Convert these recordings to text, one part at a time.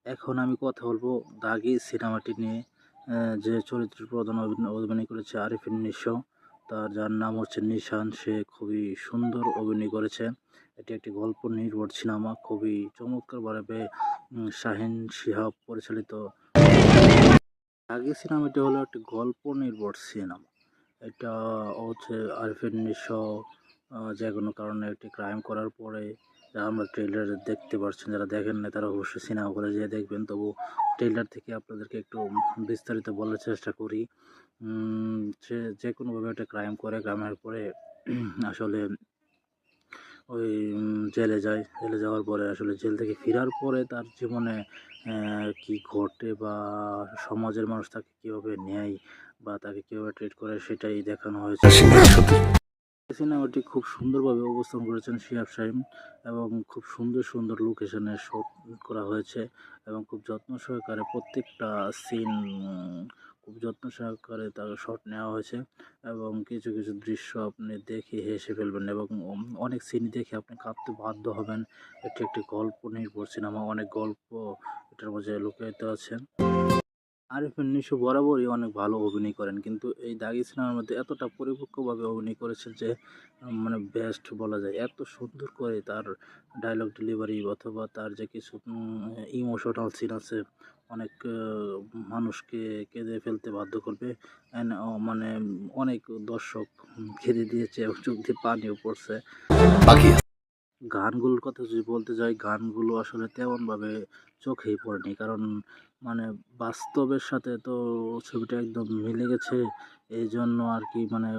এখন আমি কথা বলবো দাগি সিনেমাটি নিয়ে। যে চরিত্রের প্রধান অভিনয় করেছে আরিফিন নিশো, যার নাম হচ্ছে নিশান। সে খুবই সুন্দর অভিনয় করেছে। এটি একটি গল্প নির্ভর সিনেমা, খুবই চমৎকারভাবে শাহিন শিহাব পরিচালিত। দাগি সিনেমাটি হলো একটি গল্প নির্ভর সিনেমা। এটা হচ্ছে আরিফিন নিশো যে কোনো কারণে একটি ক্রাইম করার পরে, যা আমরা ট্রেলারে দেখতে পাচ্ছেন, যারা দেখেন না তারা অবশ্যই সিনেমা হলে যেয়ে দেখবেন। তবু ট্রেলার থেকে আপনাদেরকে একটু বিস্তারিত বলার চেষ্টা করি। সে যে কোনোভাবে একটা ক্রাইম করে, ক্রাইমের পরে আসলে ওই জেলে যায়। জেলে যাওয়ার পরে আসলে জেল থেকে ফেরার পরে তার জীবনে কী ঘটে বা সমাজের মানুষ তাকে কীভাবে নেয় বা তাকে কীভাবে ট্রিট করে, সেটাই দেখানো হয়েছে। সিনেমাটি খুব সুন্দরভাবে উপস্থাপন করেছেন শিহাব শাহীন, এবং খুব সুন্দর সুন্দর লোকেশনে শুট করা হয়েছে, এবং খুব যত্ন সহকারে প্রত্যেকটা সিন খুব যত্ন সহকারে তার শট নেওয়া হয়েছে। এবং কিছু কিছু দৃশ্য আপনি দেখে হেসে ফেলবেন, এবং অনেক সিন দেখে আপনি কাঁদতে বাধ্য হবেন। এটি একটি গল্প নির্ভর সিনেমা, অনেক গল্প এটার মধ্যে লুকায়িত আছে। আরিফিন নিশো বরাবরই অনেক ভালো অভিনয় করেন, কিন্তু এই দাগি সিনেমার মধ্যে এতটা পরিপক্কভাবে অভিনয় করেছেন যে মানে বেস্ট বলা যায়। এত সুন্দর করে তার ডায়লগ ডেলিভারি অথবা তার যে কিছু ইমোশনাল সিন আছে, অনেক মানুষকে কেঁদে ফেলতে বাধ্য করবে। মানে অনেক দর্শক কেঁদে দিয়েছে এবং চোখ দিয়ে পানিও পড়ছে। গানগুলোর কথা যদি বলতে যাই, গানগুলো আসলে তেমনভাবে চোখেই পড়েনি। কারণ মানে বাস্তবের সাথে তো ছবিটা একদম মিলে গেছে। এইজন্য আরকি মানে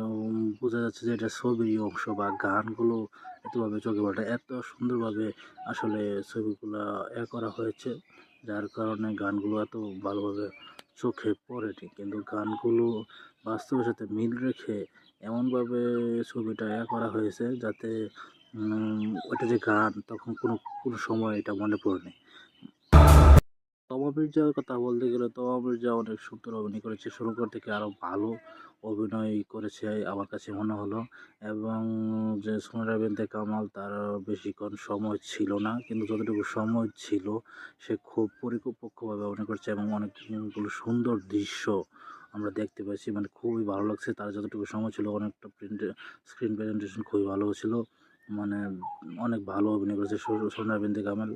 বোঝা যাচ্ছে যে এটা ছবিরই অংশ, বা গানগুলো এতভাবে চোখে পড়ে না। এত সুন্দরভাবে আসলে ছবিগুলা করা হয়েছে, যার কারণে গানগুলো এত ভালোভাবে চোখে পড়েনি। কিন্তু গানগুলো বাস্তবের সাথে মিল রেখে এমনভাবে ছবিটা করা হয়েছে যাতে ওটা যে গান, তখন কোনো সময় এটা মনে পড়েনি। তমা মির্জার কথা বলতে গেলে, তমা মির্জা অনেক সুন্দর অভিনয় করেছে। শুরুর থেকে আরও ভালো অভিনয় করেছে আমার কাছে মনে হলো। এবং যে সোহেল বিনতে কামাল, তার বেশিক্ষণ সময় ছিল না, কিন্তু যতটুকু সময় ছিল সে খুব পরিপক্কভাবে অভিনয় করেছে, এবং অনেকগুলো সুন্দর দৃশ্য আমরা দেখতে পেয়েছি। মানে খুবই ভালো লাগছে। তার যতটুকু সময় ছিল, অনেকটা স্ক্রিন প্রেজেন্টেশন খুবই ভালো ছিল। মানে অনেক ভালো অভিনয় করেছে সোহেল বিনতে কামাল।